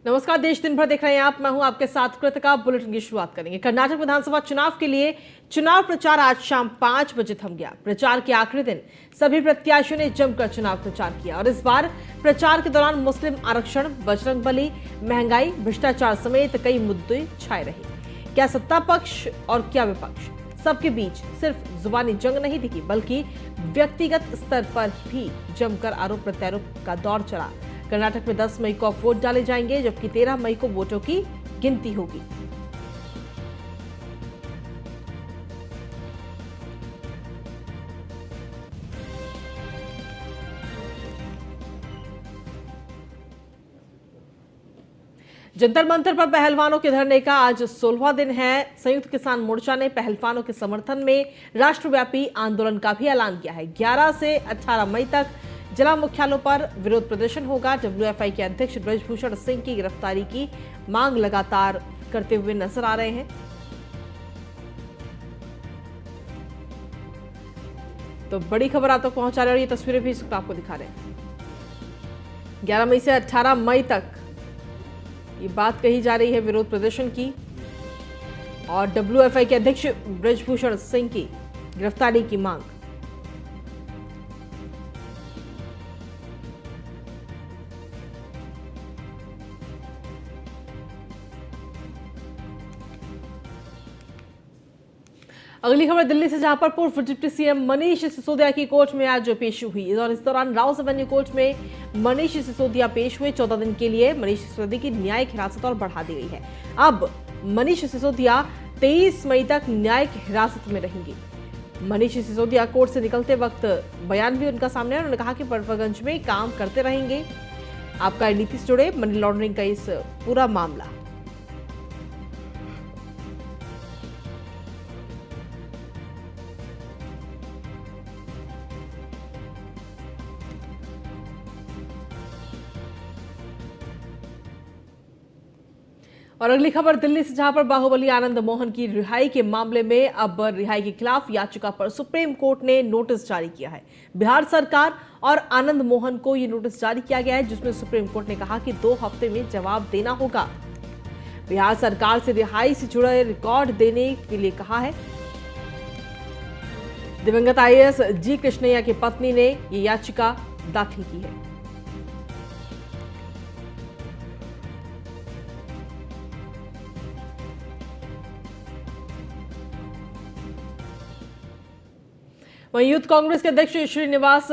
नमस्कार, देश दिन भर देख रहे हैं आप। मैं हूं आपके साथ कृतिका। बुलेटिन की शुरुआत करेंगे। कर्नाटक विधानसभा चुनाव के लिए चुनाव प्रचार आज शाम 5 बजे थम गया। प्रचार के आखिरी दिन सभी प्रत्याशियों ने जमकर चुनाव प्रचार किया और इस बार प्रचार के दौरान मुस्लिम आरक्षण, बजरंगबली, महंगाई, भ्रष्टाचार समेत कई मुद्दे छाए रहे। क्या सत्ता पक्ष और क्या विपक्ष, सबके बीच सिर्फ जुबानी जंग नहीं दिखी बल्कि व्यक्तिगत स्तर पर भी जमकर आरोप प्रत्यारोप का दौर चला। कर्नाटक में 10 मई को वोट डाले जाएंगे जबकि 13 मई को वोटों की गिनती होगी। जंतर मंतर पर पहलवानों के धरने का आज 16वां दिन है। संयुक्त किसान मोर्चा ने पहलवानों के समर्थन में राष्ट्रव्यापी आंदोलन का भी ऐलान किया है। 11 से 18 मई तक जिला मुख्यालयों पर विरोध प्रदर्शन होगा। डब्ल्यूएफआई के अध्यक्ष ब्रजभूषण सिंह की गिरफ्तारी की मांग लगातार करते हुए नजर आ रहे हैं। तो बड़ी खबर आप तक पहुंचा रहे हैं और ये तस्वीरें भी आपको दिखा रहे हैं। 11 मई से 18 मई तक ये बात कही जा रही है विरोध प्रदर्शन की और डब्ल्यूएफआई के अध्यक्ष ब्रजभूषण सिंह की गिरफ्तारी की मांग। अगली खबर दिल्ली से, जहां पर पूर्व डिप्टी सीएम मनीष सिसोदिया की कोर्ट में आज पेशी हुई और इस दौरान राउस एवेन्यू कोर्ट में मनीष सिसोदिया पेश हुए। 14 दिन के लिए मनीष सिसोदिया की न्यायिक हिरासत और बढ़ा दी गई है। अब मनीष सिसोदिया 23 मई तक न्यायिक हिरासत में रहेंगी। मनीष सिसोदिया कोर्ट से निकलते वक्त बयान भी उनका सामने है। उन्होंने कहा कि बड़फागंज में काम करते रहेंगे। आपका नीति से जुड़े मनी लॉन्ड्रिंग का इस पूरा मामला। और अगली खबर दिल्ली से, जहां पर बाहुबली आनंद मोहन की रिहाई के मामले में अब रिहाई के खिलाफ याचिका पर सुप्रीम कोर्ट ने नोटिस जारी किया है। बिहार सरकार और आनंद मोहन को यह नोटिस जारी किया गया है जिसमें सुप्रीम कोर्ट ने कहा कि 2 हफ्ते में जवाब देना होगा। बिहार सरकार से रिहाई से जुड़े रिकॉर्ड देने के लिए कहा है। दिवंगत आईएएस जी कृष्णैया की पत्नी ने यह याचिका दाखिल की है। वहीं यूथ कांग्रेस के अध्यक्ष श्रीनिवास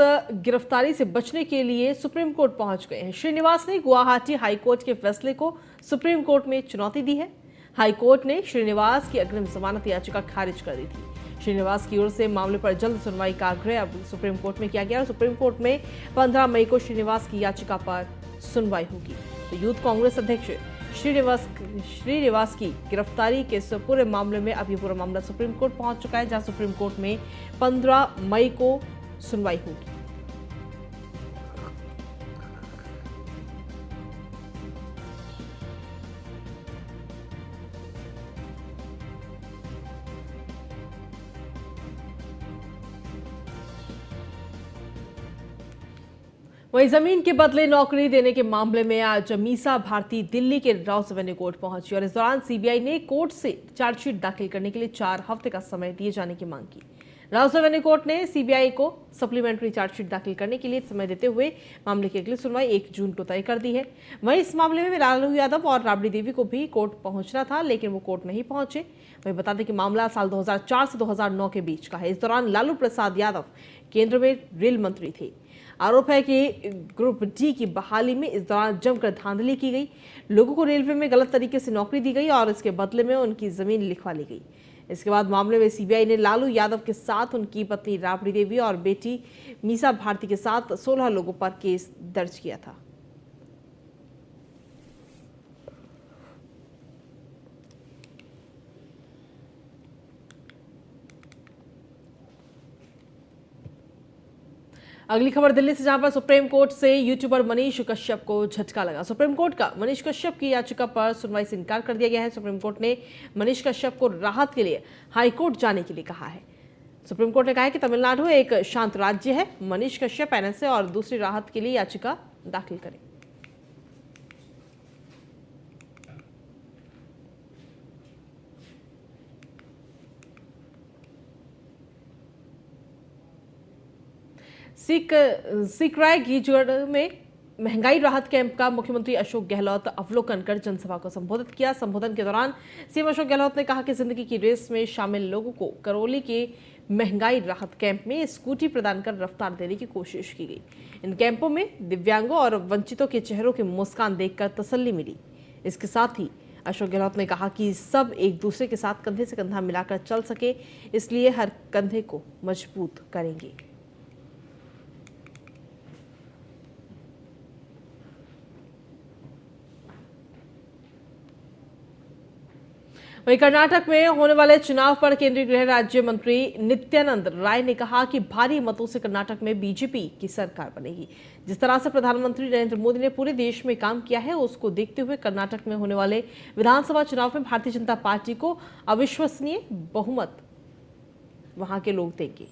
गिरफ्तारी से बचने के लिए सुप्रीम कोर्ट पहुंच गए हैं। श्रीनिवास ने गुवाहाटी हाईकोर्ट के फैसले को सुप्रीम कोर्ट में चुनौती दी है। हाईकोर्ट ने श्रीनिवास की अग्रिम जमानत याचिका खारिज कर दी थी। श्रीनिवास की ओर से मामले पर जल्द सुनवाई का आग्रह अब सुप्रीम कोर्ट में किया गया और सुप्रीम कोर्ट में 15 मई को श्रीनिवास की याचिका पर सुनवाई होगी। तो यूथ कांग्रेस अध्यक्ष श्रीनिवास की गिरफ्तारी के इस पूरे मामले में अब ये पूरा मामला सुप्रीम कोर्ट पहुंच चुका है, जहां सुप्रीम कोर्ट में 15 मई को सुनवाई होगी। वहीं जमीन के बदले नौकरी देने के मामले में आज मीसा भारती दिल्ली के राउस एवेन्यू कोर्ट पहुंची और इस दौरान सीबीआई ने कोर्ट से चार्जशीट दाखिल करने के लिए 4 हफ्ते का समय दिए जाने की मांग की। राउस एवेन्यू कोर्ट ने सीबीआई को सप्लीमेंट्री चार्जशीट दाखिल करने के लिए समय देते हुए मामले की अगली सुनवाई 1 जून को तय कर दी है। वहीं इस मामले में लालू यादव और राबड़ी देवी को भी कोर्ट पहुंचना था लेकिन वो कोर्ट नहीं पहुंचे। वहीं बता दें कि मामला साल 2004 से 2009 के बीच का है। इस दौरान लालू प्रसाद यादव केंद्र में रेल मंत्री थे। आरोप है कि ग्रुप डी की बहाली में इस दौरान जमकर धांधली की गई। लोगों को रेलवे में गलत तरीके से नौकरी दी गई और इसके बदले में उनकी जमीन लिखवा ली गई। इसके बाद मामले में सीबीआई ने लालू यादव के साथ उनकी पत्नी राबड़ी देवी और बेटी मीसा भारती के साथ 16 लोगों पर केस दर्ज किया था। अगली खबर दिल्ली से, जहां पर सुप्रीम कोर्ट से यूट्यूबर मनीष कश्यप को झटका लगा। सुप्रीम कोर्ट का मनीष कश्यप की याचिका पर सुनवाई से इनकार कर दिया गया है। सुप्रीम कोर्ट ने मनीष कश्यप को राहत के लिए हाईकोर्ट जाने के लिए कहा है। सुप्रीम कोर्ट ने कहा है कि तमिलनाडु एक शांत राज्य है। मनीष कश्यप एनएसए और दूसरी राहत के लिए याचिका दाखिल करें। सिकरायगीजड़ में महंगाई राहत कैंप का मुख्यमंत्री अशोक गहलोत अवलोकन कर जनसभा को संबोधित किया। संबोधन के दौरान सीएम अशोक गहलोत ने कहा कि जिंदगी की रेस में शामिल लोगों को करौली के महंगाई राहत कैंप में स्कूटी प्रदान कर रफ्तार देने की कोशिश की गई। इन कैंपों में दिव्यांगों और वंचितों के चेहरों की मुस्कान देखकर तसल्ली मिली। इसके साथ ही अशोक गहलोत ने कहा कि सब एक दूसरे के साथ कंधे से कंधा मिलाकर चल सके, इसलिए हर कंधे को मजबूत करेंगे। वहीं कर्नाटक में होने वाले चुनाव पर केंद्रीय गृह राज्य मंत्री नित्यानंद राय ने कहा कि भारी मतों से कर्नाटक में बीजेपी की सरकार बनेगी। जिस तरह से प्रधानमंत्री नरेंद्र मोदी ने पूरे देश में काम किया है, उसको देखते हुए कर्नाटक में होने वाले विधानसभा चुनाव में भारतीय जनता पार्टी को अविश्वसनीय बहुमत वहां के लोग देंगे।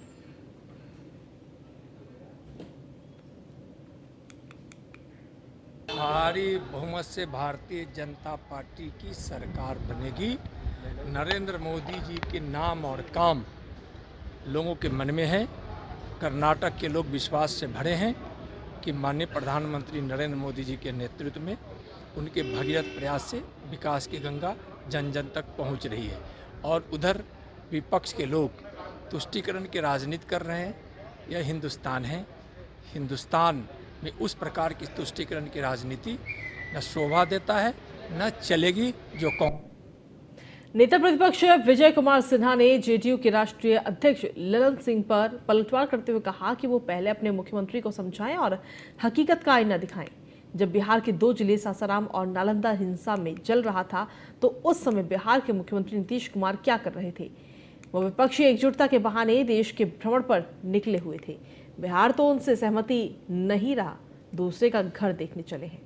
भारी बहुमत से भारतीय जनता पार्टी की सरकार बनेगी। नरेंद्र मोदी जी के नाम और काम लोगों के मन में है। कर्नाटक के लोग विश्वास से भरे हैं कि माननीय प्रधानमंत्री नरेंद्र मोदी जी के नेतृत्व में उनके भगीरथ प्रयास से विकास की गंगा जन जन तक पहुंच रही है। और उधर विपक्ष के लोग तुष्टीकरण की राजनीति कर रहे हैं। यह हिंदुस्तान है। हिंदुस्तान में उस प्रकार की तुष्टीकरण की राजनीति न शोभा देता है, न चलेगी। जो नेता प्रतिपक्ष विजय कुमार सिन्हा ने जेडीयू के राष्ट्रीय अध्यक्ष ललन सिंह पर पलटवार करते हुए कहा कि वो पहले अपने मुख्यमंत्री को समझाएं और हकीकत का आईना दिखाएं। जब बिहार के 2 जिले सासाराम और नालंदा हिंसा में जल रहा था, तो उस समय बिहार के मुख्यमंत्री नीतीश कुमार क्या कर रहे थे? वो विपक्षी एकजुटता के बहाने देश के भ्रमण पर निकले हुए थे। बिहार तो उनसे सहमति नहीं रहा, दूसरे का घर देखने चले हैं।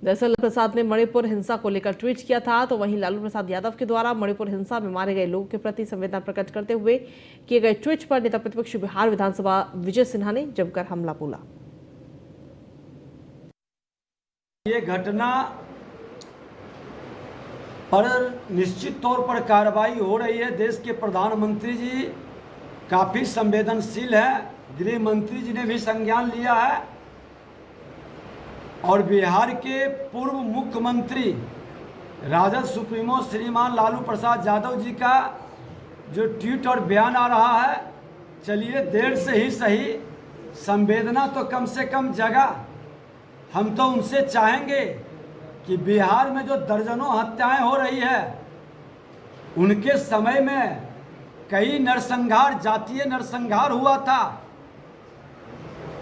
दरअसल लालू प्रसाद ने मणिपुर हिंसा को लेकर ट्वीट किया था, तो वहीं लालू प्रसाद यादव के द्वारा मणिपुर हिंसा में मारे गए लोगों के प्रति संवेदना प्रकट करते हुए किए गए ट्वीट पर नेता प्रतिपक्ष बिहार विधानसभा विजय सिन्हा ने जमकर हमला बोला। ये घटना पर निश्चित तौर पर कार्रवाई हो रही है। देश के प्रधानमंत्री जी काफ़ी संवेदनशील है। गृह मंत्री जी ने भी संज्ञान लिया है और बिहार के पूर्व मुख्यमंत्री राजद सुप्रीमो श्रीमान लालू प्रसाद यादव जी का जो ट्वीट और बयान आ रहा है, चलिए देर से ही सही, संवेदना तो कम से कम जगा। हम तो उनसे चाहेंगे कि बिहार में जो दर्जनों हत्याएं हो रही है, उनके समय में कई नरसंहार, जातीय नरसंहार हुआ था,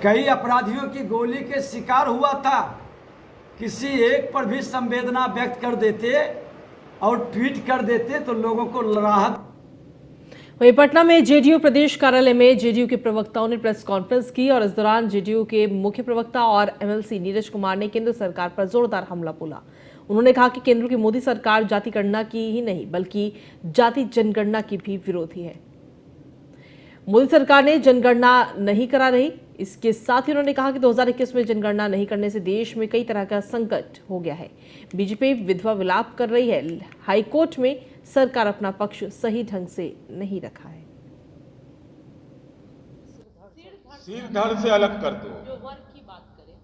कई अपराधियों की गोली के शिकार हुआ था। किसी एक पर भी संवेदना व्यक्त कर देते और ट्वीट कर देते तो लोगों को राहत। वहीं पटना में जेडीयू प्रदेश कार्यालय में जेडीयू के प्रवक्ताओं ने प्रेस कॉन्फ्रेंस की और इस दौरान जेडीयू के मुख्य प्रवक्ता और एमएलसी नीरज कुमार ने केंद्र सरकार पर जोरदार हमला बोला। उन्होंने कहा कि केंद्र की मोदी सरकार जाति गणना की ही नहीं बल्कि जाति जनगणना की भी विरोधी है। मोदी सरकार ने जनगणना नहीं करा रही। इसके साथ ही उन्होंने कहा कि 2021 में जनगणना नहीं करने से देश में कई तरह का संकट हो गया है। बीजेपी विधवा विलाप कर रही है। हाईकोर्ट में सरकार अपना पक्ष सही ढंग से नहीं रखा है। सिर धड़ से अलग कर दो। जो वर्ग की बात करें,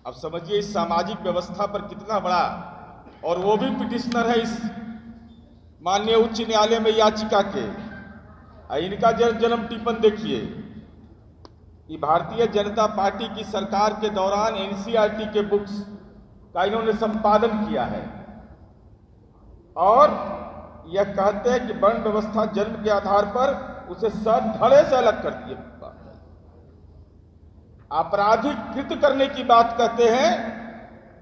आप समझिए इस सामाजिक व्यवस्था पर कितना बड़ा, और वो भी पिटिशनर है इस माननीय उच्च न्यायालय में याचिका के। इनका जन्म टिप्पण देखिए कि भारतीय जनता पार्टी की सरकार के दौरान एनसीईआरटी के बुक्स का इन्होंने संपादन किया है और यह कहते हैं कि वर्ण व्यवस्था जन्म के आधार पर उसे सर धड़े से अलग कर दिए। आपराधिक कृत करने की बात कहते हैं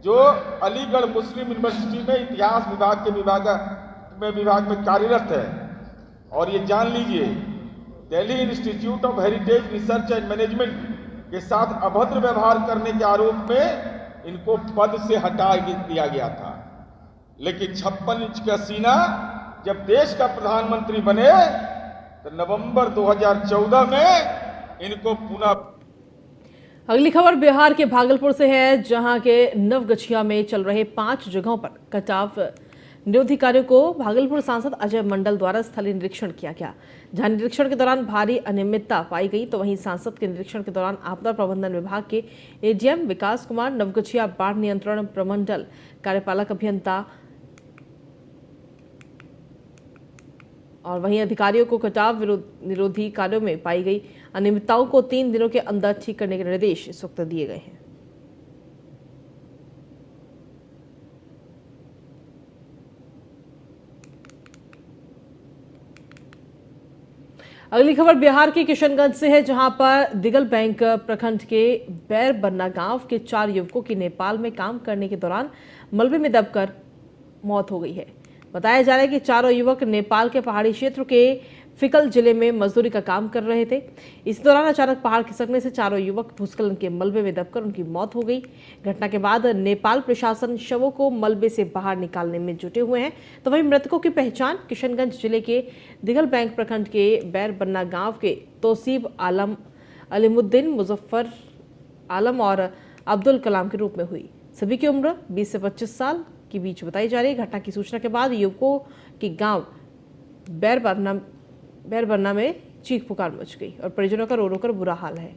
जो अलीगढ़ मुस्लिम यूनिवर्सिटी में इतिहास विभाग में कार्यरत है। और ये जान लीजिए, Delhi institute of heritage research and management के साथ अभद्र व्यवहार करने के आरोप में इनको पद से हटा दिया गया था। लेकिन 56 इंच का सीना जब देश का प्रधानमंत्री बने तो नवंबर 2014 में इनको पुनः। अगली खबर बिहार के भागलपुर से है, जहां के नवगछिया में चल रहे 5 जगहों पर कटाव निरोधी कार्यों को भागलपुर सांसद अजय मंडल द्वारा स्थलीय निरीक्षण किया गया, जहां निरीक्षण के दौरान भारी अनियमितता पाई गई। तो वहीं सांसद के निरीक्षण के दौरान आपदा प्रबंधन विभाग के एडीएम विकास कुमार, नवगछिया बाढ़ नियंत्रण प्रमंडल कार्यपालक अभियंता और वहीं अधिकारियों को कटाव निरोधी कार्यों में पाई गई अनियमितताओं को 3 दिनों के अंदर ठीक करने के निर्देश इस वक्त दिए गए हैं। अगली खबर बिहार के किशनगंज से है, जहां पर दिगल बैंक प्रखंड के बैरबन्ना गांव के 4 युवकों की नेपाल में काम करने के दौरान मलबे में दबकर मौत हो गई है। बताया जा रहा है कि चारों युवक नेपाल के पहाड़ी क्षेत्र के फिकल जिले में मजदूरी का काम कर रहे थे। इस दौरान अचानक पहाड़ खिसकने से चारों युवक भूस्खलन के मलबे में दबकर उनकी मौत हो गई। घटना के बाद नेपाल प्रशासन शवों को मलबे से बाहर निकालने में जुटे हुए हैं। तो वहीं मृतकों की पहचान किशनगंज जिले के दिगल बैंक प्रखंड के बैरबन्ना गांव के तौसीब आलम, अलीमुद्दीन, मुजफ्फर आलम और अब्दुल कलाम के रूप में हुई। सभी की उम्र 20 से 25 साल के बीच बताई जा रही है। घटना की सूचना के बाद युवकों के गांव बैरबन्ना में चीख पुकार मच गई और परिजनों का रो रो कर बुरा हाल है।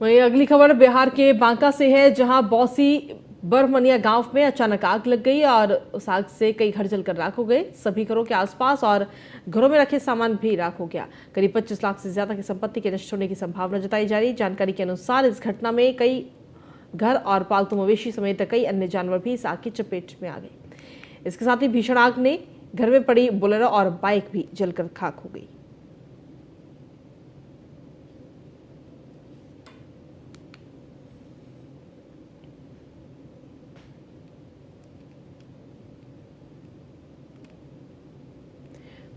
वहीं अगली खबर बिहार के बांका से है, जहां बौसी बरमनिया गांव में अचानक आग लग गई और उस आग से कई घर जलकर राख हो गए। सभी घरों के आसपास और घरों में रखे सामान भी राख हो गया। करीब 25 लाख से ज्यादा की संपत्ति के नष्ट होने की संभावना जताई जा रही। जानकारी के अनुसार इस घटना में कई घर और पालतू मवेशी समेत कई अन्य जानवर भी इस आग की चपेट में आ गए। इसके साथ ही भीषण आग ने घर में पड़ी बोलेरो और बाइक भी जलकर खाक हो गई।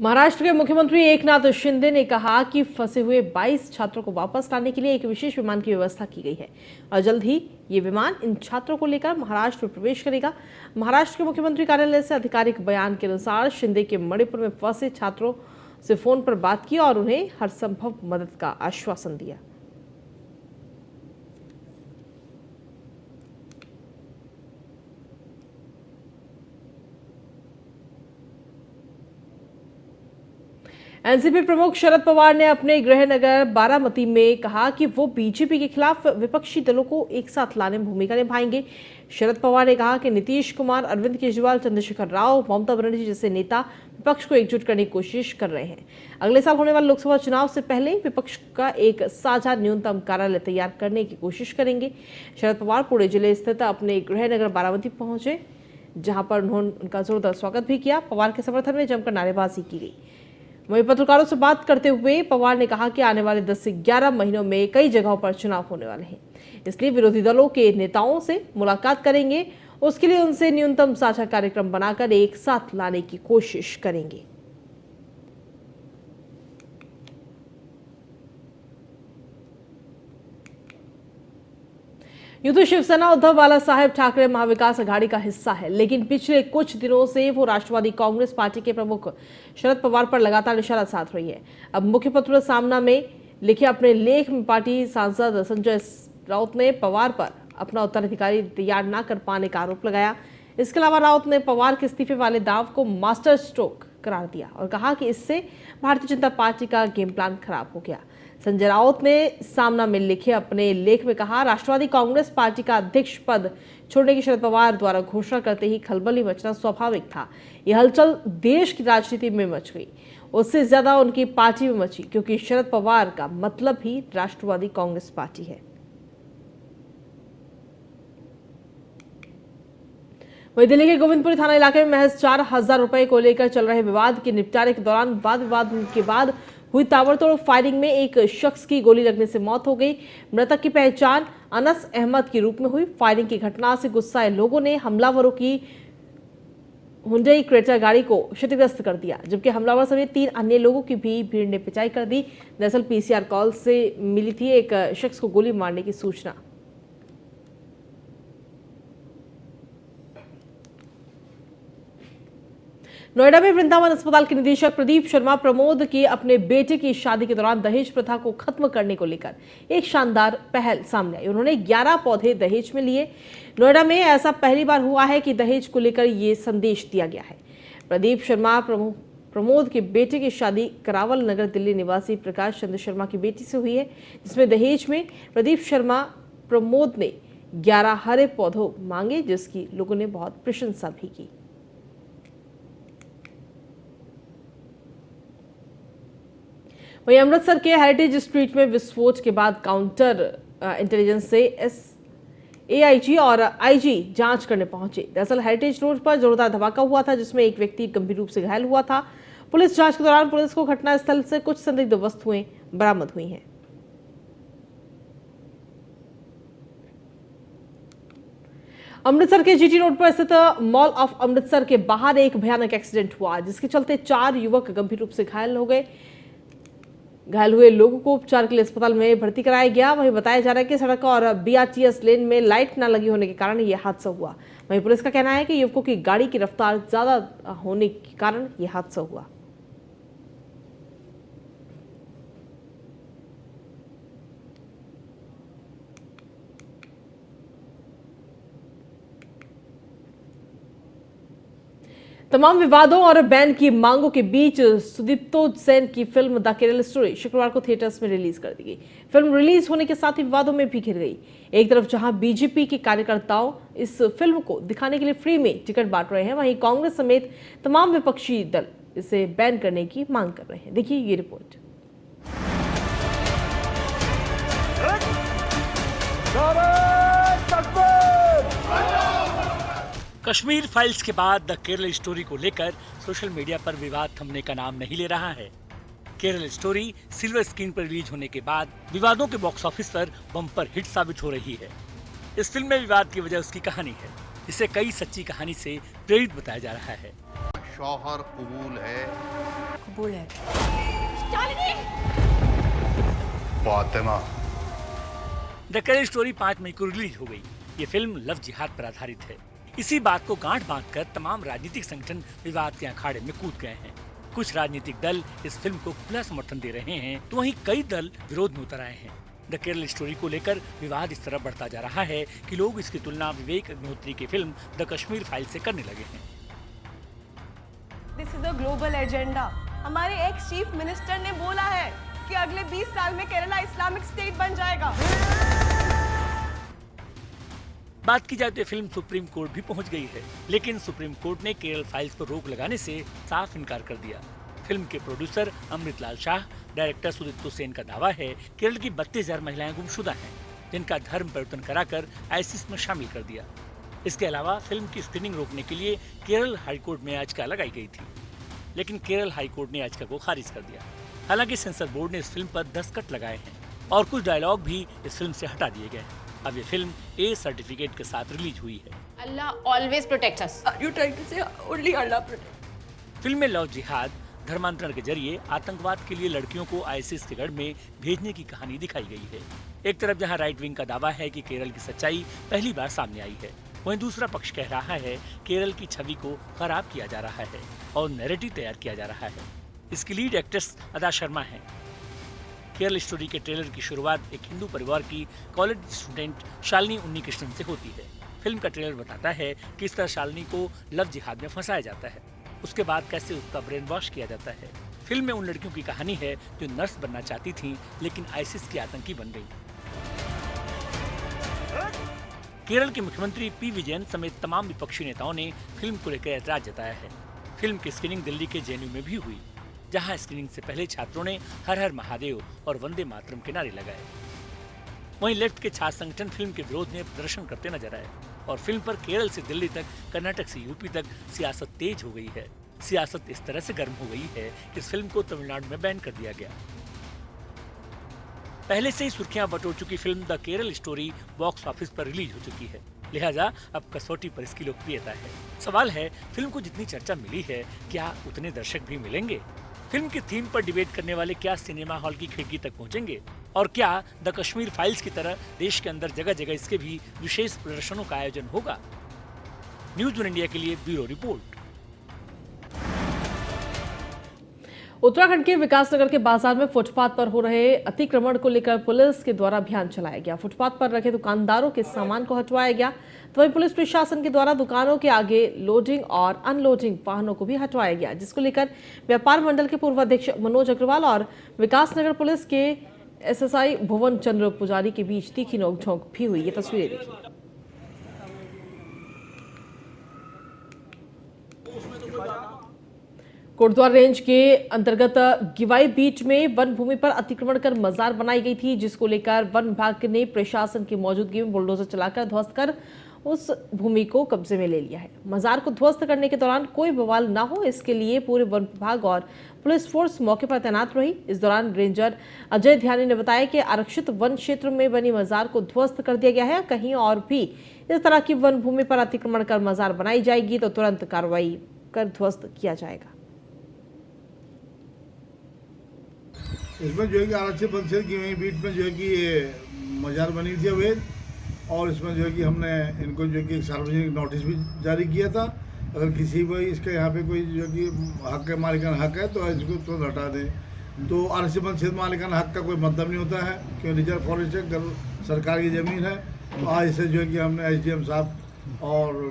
महाराष्ट्र के मुख्यमंत्री एकनाथ शिंदे ने कहा कि फंसे हुए 22 छात्रों को वापस लाने के लिए एक विशेष विमान की व्यवस्था की गई है और जल्द ही ये विमान इन छात्रों को लेकर महाराष्ट्र में प्रवेश करेगा। महाराष्ट्र के मुख्यमंत्री कार्यालय से आधिकारिक बयान के अनुसार शिंदे के मणिपुर में फंसे छात्रों से फोन पर बात की और उन्हें हर संभव मदद का आश्वासन दिया। एनसीपी प्रमुख शरद पवार ने अपने गृह नगर बारामती में कहा कि वो बीजेपी के खिलाफ विपक्षी दलों को एक साथ लाने में भूमिका निभाएंगे। शरद पवार ने कहा कि नीतीश कुमार, अरविंद केजरीवाल, चंद्रशेखर राव, ममता बनर्जी जैसे नेता विपक्ष को एकजुट करने की कोशिश कर रहे हैं। अगले साल होने वाले लोकसभा चुनाव से पहले विपक्ष का एक साझा न्यूनतम कार्यालय तैयार करने की कोशिश करेंगे। शरद पवार पुणे जिले स्थित अपने गृह नगर बारामती पहुंचे, जहां पर उन्होंने उनका जोरदार स्वागत भी किया। पवार के समर्थन में जमकर नारेबाजी की गई। वहीं पत्रकारों से बात करते हुए पवार ने कहा कि आने वाले 10 से 11 महीनों में कई जगहों पर चुनाव होने वाले हैं, इसलिए विरोधी दलों के नेताओं से मुलाकात करेंगे। उसके लिए उनसे न्यूनतम साझा कार्यक्रम बनाकर एक साथ लाने की कोशिश करेंगे। यूं तो शिवसेना उद्धव बाला साहेब ठाकरे महाविकास अघाड़ी का हिस्सा है, लेकिन पिछले कुछ दिनों से वो राष्ट्रवादी कांग्रेस पार्टी के प्रमुख शरद पवार पर लगातार निशाना साध रही है। अब मुखपत्र सामना में लिखे अपने लेख में पार्टी सांसद संजय राउत ने पवार पर अपना उत्तराधिकारी तैयार न कर पाने का आरोप लगाया। इसके अलावा राउत ने पवार के इस्तीफे वाले दाव को मास्टर स्ट्रोक करार दिया और कहा कि इससे भारतीय जनता पार्टी का गेम प्लान खराब हो गया। संजय राउत ने सामना में लिखे अपने लेख में कहा, राष्ट्रवादी कांग्रेस पार्टी का अध्यक्ष पद छोड़ने की शरद पवार द्वारा घोषणा करते ही खलबली मचना स्वाभाविक था। यह हलचल देश की राजनीति में मच गई, उससे ज्यादा उनकी पार्टी में मची, क्योंकि शरद पवार का मतलब ही राष्ट्रवादी कांग्रेस पार्टी है। वहीं दिल्ली के गोविंदपुरी थाना इलाके में महज 4,000 रुपए को लेकर चल रहे विवाद के निपटारे के दौरान वाद विवाद के बाद हुई ताबड़तोड़ फायरिंग में एक शख्स की गोली लगने से मौत हो गई। मृतक की पहचान अनस अहमद के रूप में हुई। फायरिंग की घटना से गुस्साए लोगों ने हमलावरों की हुंडई क्रेटा गाड़ी को क्षतिग्रस्त कर दिया, जबकि हमलावर समेत 3 अन्य लोगों की भी भीड़ ने पिटाई कर दी। दरअसल पीसीआर कॉल से मिली थी एक शख्स को गोली मारने की सूचना। नोएडा में वृंदावन अस्पताल के निदेशक प्रदीप शर्मा प्रमोद की अपने बेटे की शादी के दौरान दहेज प्रथा को खत्म करने को लेकर एक शानदार पहल सामने आई। उन्होंने 11 पौधे दहेज में लिए। नोएडा में ऐसा पहली बार हुआ है कि दहेज को लेकर ये संदेश दिया गया है। प्रदीप शर्मा प्रमोद के बेटे की शादी करावल नगर दिल्ली निवासी प्रकाश चंद्र शर्मा की बेटी से हुई है, जिसमें दहेज में प्रदीप शर्मा प्रमोद ने 11 हरे पौधों मांगे, जिसकी लोगों ने बहुत प्रशंसा भी की। वहीं अमृतसर के हेरिटेज स्ट्रीट में विस्फोट के बाद काउंटर इंटेलिजेंस से AIG और IG जांच करने पहुंचे। दरअसल हेरिटेज रोड पर जोरदार धमाका हुआ था, जिसमें एक व्यक्ति गंभीर रूप से घायल हुआ था। पुलिस जांच के दौरान पुलिस को घटनास्थल से कुछ संदिग्ध वस्तुएं बरामद हुई हैं। अमृतसर के GT रोड पर स्थित मॉल ऑफ अमृतसर के बाहर एक भयानक एक्सीडेंट हुआ, जिसके चलते 4 युवक गंभीर रूप से घायल हो गए। घायल हुए लोगों को उपचार के लिए अस्पताल में भर्ती कराया गया। वहीं बताया जा रहा है कि सड़क और BRTS लेन में लाइट न लगी होने के कारण यह हादसा हुआ। वहीं पुलिस का कहना है कि युवकों की गाड़ी की रफ्तार ज्यादा होने के कारण यह हादसा हुआ। तमाम विवादों और बैन की मांगों के बीच सुदीप्तो सेन की फिल्म द केरल स्टोरी शुक्रवार को थिएटर्स में रिलीज कर दी गई। फिल्म रिलीज होने के साथ ही विवादों में भी घिर गई। एक तरफ जहां BJP के कार्यकर्ताओं इस फिल्म को दिखाने के लिए फ्री में टिकट बांट रहे हैं, वहीं कांग्रेस समेत तमाम विपक्षी दल इसे बैन करने की मांग कर रहे हैं। देखिए ये रिपोर्ट। कश्मीर फाइल्स के बाद द केरल स्टोरी को लेकर सोशल मीडिया पर विवाद थमने का नाम नहीं ले रहा है। केरल स्टोरी सिल्वर स्क्रीन पर रिलीज होने के बाद विवादों के बॉक्स ऑफिस पर बम्पर हिट साबित हो रही है। इस फिल्म में विवाद की वजह उसकी कहानी है, जिसे कई सच्ची कहानी से प्रेरित बताया जा रहा है। शौहर कबूल है फातिमा। द केरल स्टोरी 5 मई को रिलीज हो गई। ये फिल्म लव जिहाद पर आधारित है। इसी बात को गांठ बांधकर तमाम राजनीतिक संगठन विवाद के अखाड़े में कूद गए हैं। कुछ राजनीतिक दल इस फिल्म को खुला समर्थन दे रहे हैं, तो वहीं कई दल विरोध में उतर आए हैं। द केरल स्टोरी को लेकर विवाद इस तरह बढ़ता जा रहा है कि लोग इसकी तुलना विवेक अग्निहोत्री की फिल्म द कश्मीर फाइल से करने लगे हैं। This is a global agenda. हमारे एक्स चीफ मिनिस्टर ने बोला है कि अगले 20 साल में केरला इस्लामिक स्टेट बन जाएगा। बात की जाए तो फिल्म सुप्रीम कोर्ट भी पहुंच गई है, लेकिन सुप्रीम कोर्ट ने केरल फाइल्स पर रोक लगाने से साफ इनकार कर दिया। फिल्म के प्रोड्यूसर अमृतलाल शाह, डायरेक्टर सुदीप्तो सेन का दावा है केरल की 32,000 महिलाएं गुमशुदा हैं, जिनका धर्म परिवर्तन कराकर आईसिस में शामिल कर दिया। इसके अलावा फिल्म की स्क्रीनिंग रोकने के लिए केरल हाईकोर्ट में याचिका लगाई गई थी, लेकिन केरल हाईकोर्ट ने याचिका को खारिज कर दिया। हालांकि सेंसर बोर्ड ने इस फिल्म पर 10 कट लगाए हैं और कुछ डायलॉग भी इस फिल्म से हटा दिए गए हैं। अब ये फिल्म A सर्टिफिकेट के साथ रिलीज हुई है। Allah always protects us. Are you trying to say only Allah protects? Film में लव जिहाद, धर्मांतरण के जरिए आतंकवाद के लिए लड़कियों को आईसिस के गढ़ में भेजने की कहानी दिखाई गई है। एक तरफ जहां राइट विंग का दावा है कि केरल की सच्चाई पहली बार सामने आई है, वहीं दूसरा पक्ष कह रहा है केरल की छवि को खराब किया जा रहा है और नैरेटिव तैयार किया जा रहा है। इसकी लीड एक्ट्रेस अदा शर्मा है। केरल स्टोरी के ट्रेलर की शुरुआत एक हिंदू परिवार की कॉलेज स्टूडेंट शालिनी उन्नीकृष्णन से होती है। फिल्म का ट्रेलर बताता है कि इस तरह शालिनी को लव जिहाद में फंसाया जाता है, उसके बाद कैसे उसका ब्रेन वॉश किया जाता है। फिल्म में उन लड़कियों की कहानी है जो नर्स बनना चाहती थीं, लेकिन आईसिस की आतंकी बन गई। केरल के मुख्यमंत्री P विजयन समेत तमाम विपक्षी नेताओं ने फिल्म को लेकर ऐतराज जताया है। फिल्म की स्क्रीनिंग दिल्ली के JNU में भी हुई, जहां स्क्रीनिंग से पहले छात्रों ने हर हर महादेव और वंदे मातरम के नारे लगाए। वहीं लेफ्ट के छात्र संगठन फिल्म के विरोध में प्रदर्शन करते नजर आए और फिल्म पर केरल से दिल्ली तक, कर्नाटक से यूपी तक सियासत तेज हो गई है। सियासत इस तरह से गर्म हो गई है कि इस फिल्म को तमिलनाडु में बैन कर दिया गया। पहले से ही सुर्खियां बटोर चुकी film the Kerala story box office पर रिलीज हो चुकी है, लिहाजा अब कसौटी पर इसकी लोकप्रियता है। सवाल है, फिल्म को जितनी चर्चा मिली है, क्या उतने दर्शक भी मिलेंगे? फिल्म की थीम पर डिबेट करने वाले क्या सिनेमा हॉल की खिड़की तक पहुंचेंगे? और क्या द कश्मीर फाइल्स की तरह देश के अंदर जगह जगह इसके भी विशेष प्रदर्शनों का आयोजन होगा? न्यूज़ 1 इंडिया के लिए ब्यूरो रिपोर्ट। उत्तराखंड के विकासनगर के बाजार में फुटपाथ पर हो रहे अतिक्रमण को लेकर पुलिस के द्वारा अभियान चलाया गया। फुटपाथ पर रखे दुकानदारों के सामान को हटवाया गया, तो वहीं पुलिस प्रशासन के द्वारा दुकानों के आगे लोडिंग और अनलोडिंग वाहनों को भी हटवाया गया, जिसको लेकर व्यापार मंडल के पूर्व अध्यक्ष मनोज अग्रवाल और विकासनगर पुलिस के एसएसआई भुवन चंद्र पुजारी के बीच तीखी नोकझोंक भी हुई। ये तस्वीरें देखिए। कोटद्वार रेंज के अंतर्गत गिवाई बीट में वन भूमि पर अतिक्रमण कर मजार बनाई गई थी, जिसको लेकर वन विभाग ने प्रशासन की मौजूदगी में बुलडोजर चलाकर ध्वस्त कर उस भूमि को कब्जे में ले लिया है। मजार को ध्वस्त करने के दौरान कोई बवाल न हो, इसके लिए पूरे वन विभाग और पुलिस फोर्स मौके पर तैनात रही। इस दौरान रेंजर अजय ध्यानी ने बताया कि आरक्षित वन क्षेत्र में बनी मजार को ध्वस्त कर दिया गया है। कहीं और भी इस तरह की वन भूमि पर अतिक्रमण कर मजार बनाई जाएगी तो तुरंत कार्रवाई कर ध्वस्त किया जाएगा। इसमें जो है कि आरक्षित परिषद की वहीं बीट में जो है कि मजार बनी थी अवैध, और इसमें जो है कि हमने इनको जो है कि सार्वजनिक नोटिस भी जारी किया था। अगर किसी भी इसके यहाँ पे कोई जो कि हक है, मालिकाना हक है, तो इसको तुरंत हटा दें। तो आरक्षित परिषद मालिकाना हक का कोई मतलब नहीं होता है, क्योंकि रिजर्व फॉरेस्ट है, सरकार की ज़मीन है। तो आज से जो है कि हमने एसडीएम साहब और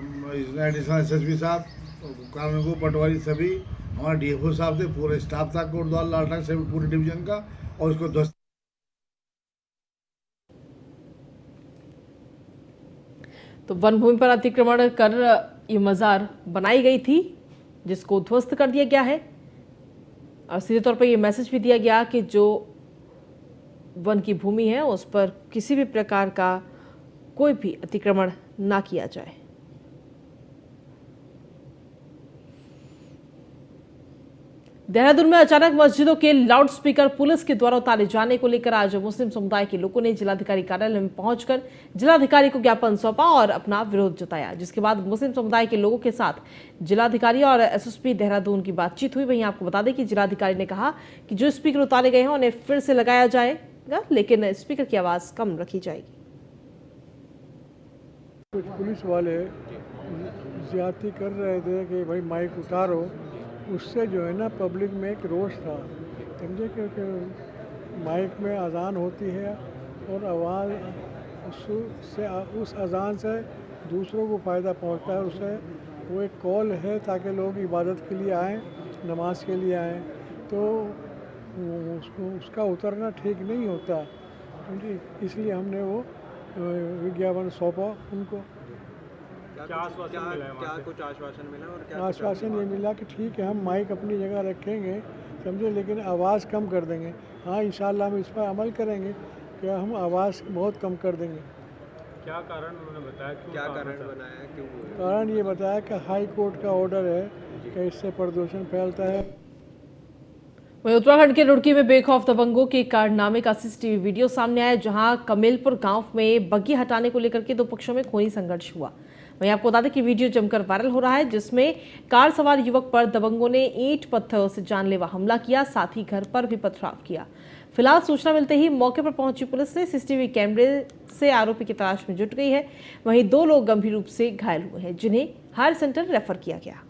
एडिशनल एसएसपी साहब, कानून को पटवारी सभी, हमारा डीएफओ साहब थे, पूरे स्टाफ था कोटद्वार लालटन से पूरे डिवीजन का, और इसको ध्वस्त। तो वन भूमि पर अतिक्रमण कर ये मजार बनाई गई थी, जिसको ध्वस्त कर दिया गया है। और सीधे तौर पर यह मैसेज भी दिया गया कि जो वन की भूमि है उस पर किसी भी प्रकार का कोई भी अतिक्रमण ना किया जाए। देहरादून में अचानक मस्जिदों के लाउडस्पीकर पुलिस के द्वारा उतारे जाने को लेकर आज मुस्लिम समुदाय के लोगों ने जिलाधिकारी कार्यालय में पहुंचकर जिलाधिकारी को ज्ञापन सौंपा और अपना विरोध जताया, जिसके बाद मुस्लिम समुदाय के लोगों के साथ जिलाधिकारी और एसएसपी देहरादून की बातचीत हुई। वहीं आपको बता दें कि जिलाधिकारी ने कहा कि जो स्पीकर उतारे गए हैं उन्हें फिर से लगाया जाएगा, लेकिन स्पीकर की आवाज कम रखी जाएगी। कुछ पुलिस वाले ज्यादती कर रहे थे कि भाई माइक उतारो, उससे जो है ना पब्लिक में एक रोष था, समझे, क्योंकि माइक में अजान होती है और आवाज़ उस अजान से दूसरों को फ़ायदा पहुंचता है। उससे वो एक कॉल है ताकि लोग इबादत के लिए आएँ, नमाज के लिए आएँ, तो उसका उतरना ठीक नहीं होता, समझे। इसलिए हमने वो विज्ञापन सौंपा उनको। क्या कुछ आश्वासन मिला? और क्या आश्वासन ये मिला कि ठीक है, हम माइक अपनी जगह रखेंगे, समझे, लेकिन आवाज़ कम कर देंगे। हाँ, इंशाल्लाह हम इस पर अमल करेंगे कि हम आवाज़ बहुत कम कर देंगे। क्या कारण उन्होंने बताया? क्या कारण बनाया? क्यों? कारण ये बताया कि हाई कोर्ट का ऑर्डर है कि इससे प्रदूषण फैलता है। वहीं उत्तराखंड के रुड़की में बेखौफ दबंगों के कारनामे का सीसीटीवी वीडियो सामने आया, जहां कमेलपुर गांव में बग्गी हटाने को लेकर के दो पक्षों में खूनी संघर्ष हुआ। वहीं आपको बता दें कि वीडियो जमकर वायरल हो रहा है, जिसमें कार सवार युवक पर दबंगों ने ईंट पत्थरों से जानलेवा हमला किया, साथ ही घर पर भी पथराव किया। फिलहाल सूचना मिलते ही मौके पर पहुंची पुलिस ने सीसीटीवी कैमरे से आरोपी की तलाश में जुट गई है। वहीं 2 लोग गंभीर रूप से घायल हुए हैं, जिन्हें हायर सेंटर रेफर किया गया।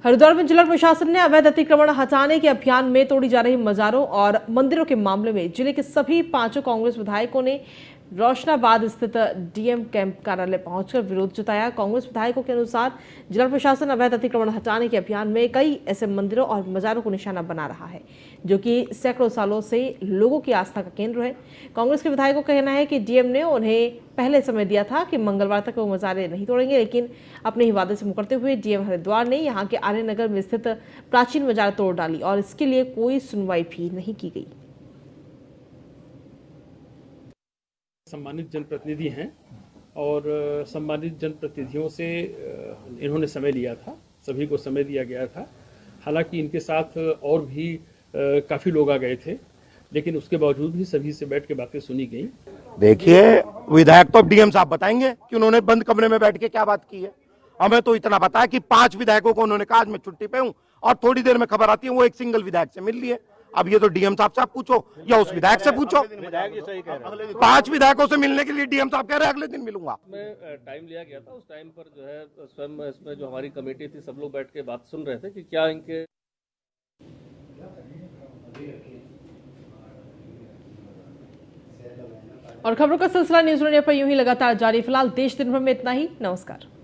हरिद्वार में जिला प्रशासन ने अवैध अतिक्रमण हटाने के अभियान में तोड़ी जा रही मजारों और मंदिरों के मामले में जिले के सभी 5 कांग्रेस विधायकों ने रोशनाबाद स्थित डीएम कैंप कार्यालय पहुंचकर विरोध जताया। कांग्रेस विधायकों के अनुसार जिला प्रशासन अवैध अतिक्रमण हटाने के अभियान में कई ऐसे मंदिरों और मजारों को निशाना बना रहा है, जो कि सैकड़ों सालों से लोगों की आस्था का केंद्र है। कांग्रेस के विधायकों का कहना है कि डीएम ने उन्हें पहले समय दिया था कि मंगलवार तक वो मजारे नहीं तोड़ेंगे, लेकिन अपने ही वादे से मुकरते हुए डीएम हरिद्वार ने यहाँ के आर्य नगर में स्थित प्राचीन मजार तोड़ डाली और इसके लिए कोई सुनवाई भी नहीं की गई। सम्मानित जनप्रतिनिधि हैं और सम्मानित जनप्रतिनिधियों से इन्होंने समय लिया था, सभी को समय दिया गया था। हालांकि इनके साथ और भी काफ़ी लोग आ गए थे, लेकिन उसके बावजूद भी सभी से बैठ के बातें सुनी गई। देखिए, विधायक तो डीएम साहब बताएंगे कि उन्होंने बंद कमरे में बैठ के क्या बात की है। हमें तो इतना पता है कि 5 विधायकों को उन्होंने कहा आज मैं छुट्टी पे हूं, और थोड़ी देर में खबर आती है वो एक सिंगल विधायक से मिल लिए। अब ये तो डीएम साहब से आप पूछो या उस विधायक से पूछो। 5 विधायकों से मिलने के लिए डीएम साहब कह रहे अगले दिन मिलूंगा। टाइम लिया गया था, उस टाइम पर जो है स्वयं इसमें जो हमारी कमेटी थी सब लोग बैठ के बात सुन रहे थे कि क्या इनके। और खबरों का सिलसिला न्यूज़ रूम पर यूं ही लगातार जारी। फिलहाल देश दिन भर में इतना ही। नमस्कार।